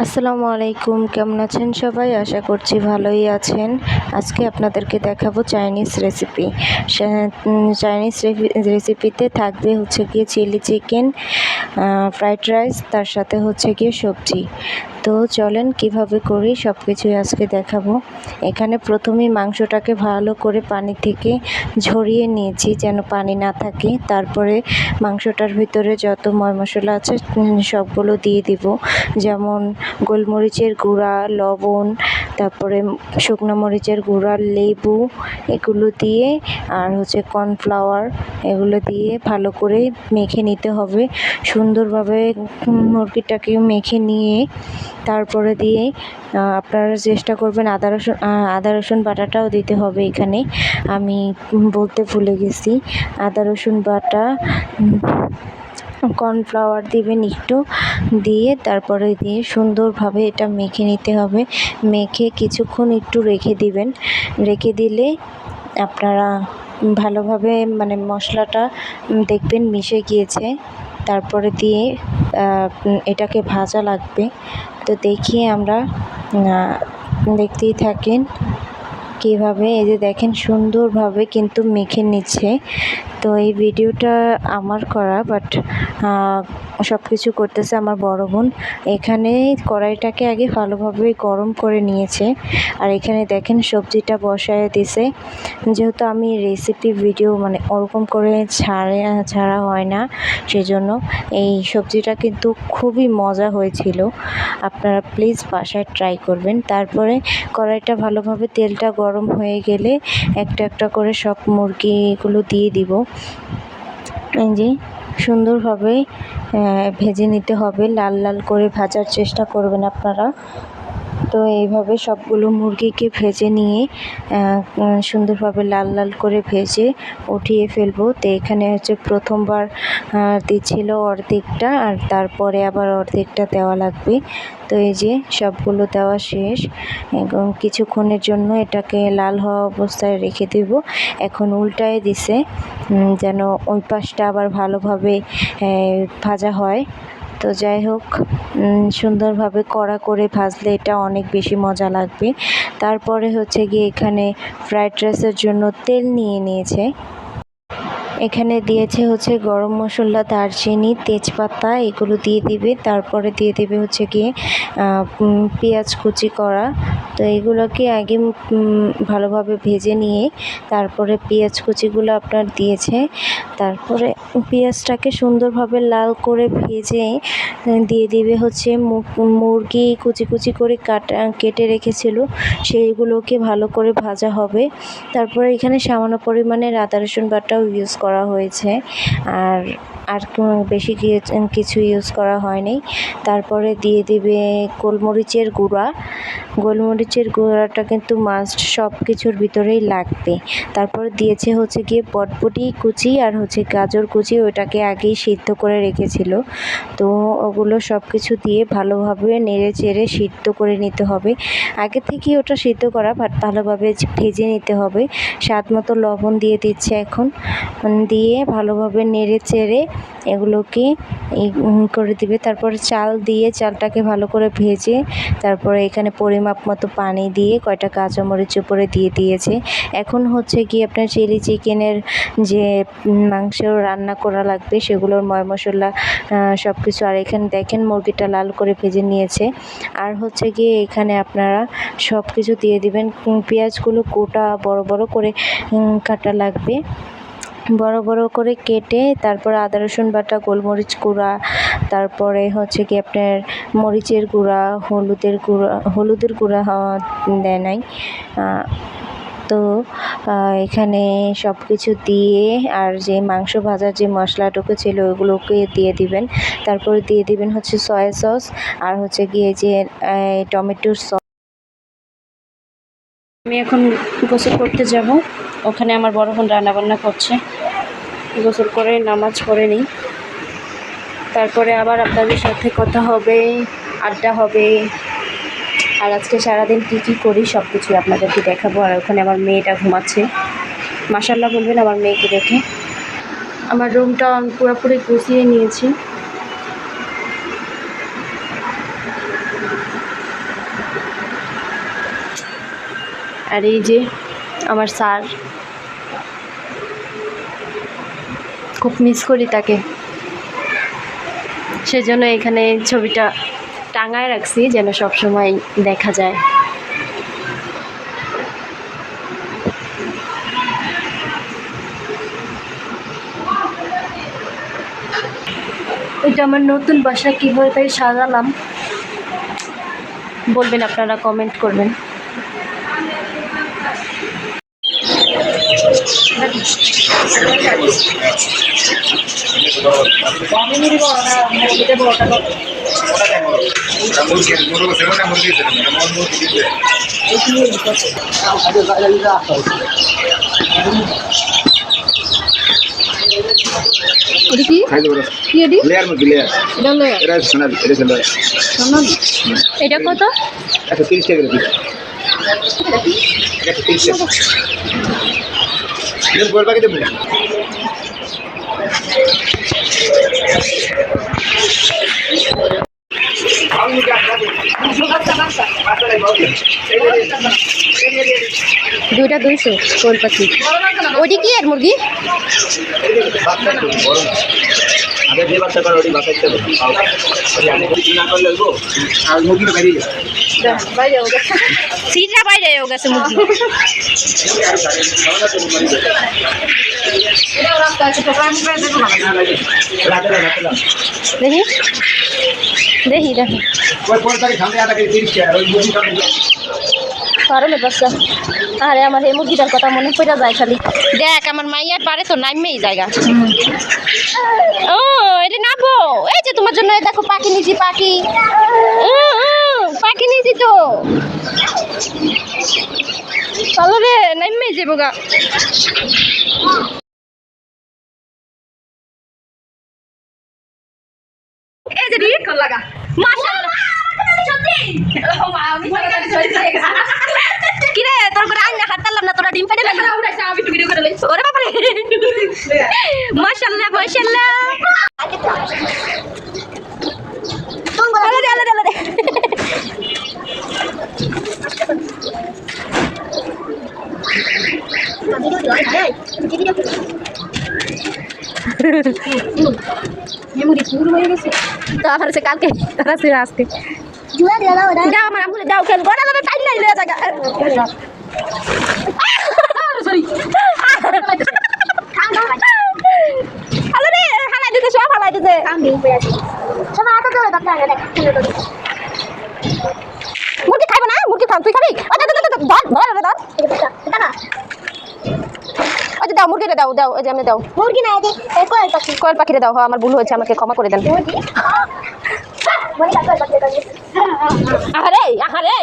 আসসালামু আলাইকুম, কেমন আছেন সবাই? আশা করছি ভালোই আছেন। আজকে আপনাদেরকে দেখাবো চাইনিজ রেসিপি। চাইনিজ রেসিপিতে থাকবে হচ্ছে গিয়ে চিলি চিকেন, ফ্রাইড রাইস, তার সাথে হচ্ছে গিয়ে সবজি। তো চলেন কিভাবে করি সব কিছুই আজকে দেখাবো। এখানে প্রথমেই মাংসটাকে ভালো করে পানি থেকে ঝরিয়ে নিয়েছি যেন পানি না থাকে। তারপরে মাংসটার ভিতরে যত ময় মশলা আছে সবগুলো দিয়ে দিব, যেমন গোলমরিচের গুঁড়া, লবণ, তারপরে শুকনো মরিচের গুঁড়া, লেবু, এগুলো দিয়ে আর হচ্ছে কর্নফ্লাওয়ার, এগুলো দিয়ে ভালো করে মেখে নিতে হবে সুন্দরভাবে। মুরগিটাকে মেখে নিয়ে তারপরে দিয়ে আপনারা চেষ্টা করবেন আদা রসুন বাটাটাও দিতে হবে। এখানে আমি বলতে ভুলে গেছি, আদা রসুন বাটা, কর্নফ্লাওয়ার দিবেন একটু, দিয়ে তারপরে দিয়ে সুন্দরভাবে এটা মেখে নিতে হবে। মেখে কিছুক্ষণ একটু রেখে দিবেন। রেখে দিলে আপনারা ভালোভাবে মশলাটা দেখবেন মিশে গিয়েছে। তারপরে দিয়ে এটাকে ভাজা লাগবে। তো দেখিয়ে আমরা দেখতেই থাকেন কীভাবে, এই যে দেখেন সুন্দরভাবে কিন্তু মেখে নিচ্ছে। তো এই ভিডিওটা আমার করা, বাট সব কিছু করতেছে আমার বড় বোন। এখানে কড়াইটাকে আগে ভালোভাবে গরম করে নিয়েছে, আর এখানে দেখেন সবজিটা বসায় দিছে। যেহেতু আমি রেসিপি ভিডিও ওরকম করে ছাড়া হয় না, সেজন্য এই সবজিটা কিন্তু খুবই মজা হয়েছিল। আপনারা প্লিজ বাসায় ট্রাই করবেন। তারপরে কড়াইটা ভালোভাবে তেলটা গরম হয়ে গেলে একটা একটা করে সব মুরগিগুলো দিয়ে দিব। এই যে সুন্দরভাবে ভেজে নিতে হবে, লাল লাল করে ভাজার চেষ্টা করবেন আপনারা। তো এইভাবে সবগুলো মুরগিকে ভেজে নিয়ে সুন্দরভাবে লাল লাল করে ভেজে উঠিয়ে ফেলবো। তো এখানে হচ্ছে প্রথমবার দিচ্ছিল অর্ধেকটা, আর তারপরে আবার অর্ধেকটা দেওয়া লাগবে। তো এই যে সবগুলো দেওয়া শেষ, এবং কিছুক্ষণের জন্য এটাকে লাল হওয়া অবস্থায় রেখে দেব। এখন উল্টায় দিছে যেন ওই পাশটা আবার ভালোভাবে ভাজা হয়। তো যাই হোক, সুন্দরভাবে কড়া করে ভাজলে এটা অনেক বেশি মজা লাগবে। তারপরে হচ্ছে গিয়ে এখানে ফ্রাইড রাইসের জন্য তেল নিয়ে নিয়েছে। এখানে দিয়েছে হচ্ছে গরম মশলা, দারচিনি, তেজপাতা, এগুলো দিয়ে দিবে। তারপরে দিয়ে দেবে হচ্ছে গিয়ে পেঁয়াজ কুচি করা। তো এগুলোকে আগে ভালোভাবে ভেজে নিয়ে তারপরে পেঁয়াজ কুচিগুলো আপনার দিয়েছে। তারপরে পেঁয়াজটাকে সুন্দরভাবে লাল করে ভেজে দিয়ে দিবে হচ্ছে মুরগি কুচি কুচি করে কেটে রেখেছিল, সেইগুলোকে ভালো করে ভাজা হবে। তারপরে এখানে সামান্য পরিমাণে আদা রসুন বাটাও ইউজ করা হয়েছে, আর বেশি কিছু ইউজ করা হয়নি। তারপরে দিয়ে দিবে গোলমরিচের গুঁড়া। গোলমরিচের গুঁড়াটা কিন্তু মাস্ট, সব কিছুর ভিতরেই লাগবে। তারপর দিয়েছে হচ্ছে গিয়ে বটবটি কুচি আর হচ্ছে গাজর কুচি, ওটাকে আগেই সিদ্ধ করে রেখেছিল। তো ওগুলো সব কিছু দিয়ে ভালোভাবে নেড়ে চেড়ে সিদ্ধ করে নিতে হবে। আগে থেকেই ওটা সিদ্ধ করা, বাট ভালোভাবে ভেজে নিতে হবে। স্বাদ মতো লবণ দিয়ে দিচ্ছে এখন, দিয়ে ভালোভাবে নেড়ে চেড়ে এগুলোকে করে দিবে। তারপর চাল দিয়ে চালটাকে ভালো করে ভেজে তারপরে এখানে পরিমাপ মতো পানি দিয়ে কয়টা কাঁচামরিচ উপরে দিয়ে দিয়েছে। এখন হচ্ছে কি আপনার চিলি চিকেনের যে মাংস রান্না করা লাগবে সেগুলোর ময় মশলা সব কিছু, আর এখানে দেখেন মুরগিটা লাল করে ভেজে নিয়েছে। আর হচ্ছে গিয়ে এখানে আপনারা সব কিছু দিয়ে দিবেন। পেঁয়াজগুলো গোটা বড় বড় করে কাটা লাগবে, বড় বড় করে কেটে তারপর আদা রসুন বাটা, গোলমরিচ গুঁড়া, তারপরে হচ্ছে কি আপনার মরিচের গুঁড়া, হলুদের গুঁড়া দেয় নাই। তো এখানে সব কিছু দিয়ে আর যে মাংস ভাজার যে মশলাটুকু ছিল ওগুলোকে দিয়ে দিবেন। তারপরে দিয়ে দিবেন হচ্ছে সয়া সস, আর হচ্ছে গিয়ে যে টমেটোর সস। আমি এখন গোসল করতে যাব, ওখানে আমার বড় বোন রান্নাবান্না করছে। গোসল করে নামাজ পড়ে নিই, তারপরে আবার আপনাদের সাথে কথা হবে, আড্ডা হবে। আর আজকে সারাদিন কী করি সব কিছুই আপনাদেরকে দেখাবো। আর ওখানে আমার মেয়েটা ঘুমাচ্ছে, মাশাআল্লাহ বলবেন আমার মেয়েকে দেখে। আমার রুমটা আমি পুরোপুরি গুছিয়ে নিয়েছি। আর এই যে আমার স্যার, খুব মিস করি তাকে, সেজন্য এখানে ছবিটা টাঙায় রাখছি যেন সব সময় দেখা যায়। এটা আমার নতুন বাসা, কীভাবে তাই সাজালাম বলবেন, আপনারা কমেন্ট করবেন। এটা কত? 130 টাকা পিস। 130 টাকা। এর গোল পাকে দেব। দুইটা 200 কোল পাখি। ওটি কি আর মুরগি? আগে যে বাচ্চা করে ওটি বাচ্চাতে হবে। আমি কিছু না করলে গো আর মুরগিটা বেরিয়ে যাবে। বাইরে হয়ে গেছে। সিটটা বাইরে হয়ে গেছে মুরগি। এটা রাস্তা আছে, তো আমি করে দেব না। দেখি দেখি দেখি কোন তারিখ সামনে আটা করে 30 টাকা ওই মুরগিটা। পারলে বাচ্চা। আরে আমার এই মুরগিটার কথা মনে পড়ে যায় খালি। দেখ আমার মাইয়ার পারে তো নাইমেই জায়গা। ও এটা নাবো, এই যে তোমার জন্য দেখো পাখি নিছি, পাখি পাখি নিছি তো। চলো রে নাইমেই যাবো গা। এই যে রিট কর লাগা মাশাআল্লাহ। কিরে তোর করে আইনা হাঁটতাম না, তোরা ডিম ফেটে লাগা উড়াইছে। আমি একটু ভিডিও করে লইছি। ওরে বাবা রে মাশাআল্লাহ মাশাআল্লাহ। আলে দে আলে দে আলে দে। মেমোরি পুরো হয়ে গেছে। তাহলে সে কালকে তারা সে আজকে জুয়া দিয়ে দাও দাও আমার আমুলে দাও কেন গোড়া লাগবে টাইম নাই লয়ে জায়গা। সরি আলে রে হালাই দিতে সব হালাই দিতে আমি হয়ে আছে। সব আটা ধরে বাচ্চা দেখ মুরগি খাইবো না, মুরগি খান তুই খাবি? আচ্ছা দাও দাও দাও ধর রে দাও এটা না। আচ্ছা দাও মুরগিটা দাও দাও, এই যে আমি দাও মুরগি না এই কোয়েল পাখি। কোয়েল পাখিটা দাও। হ্যাঁ আমার ভুল হয়েছে, আমাকে ক্ষমা করে দেন। আরে আরে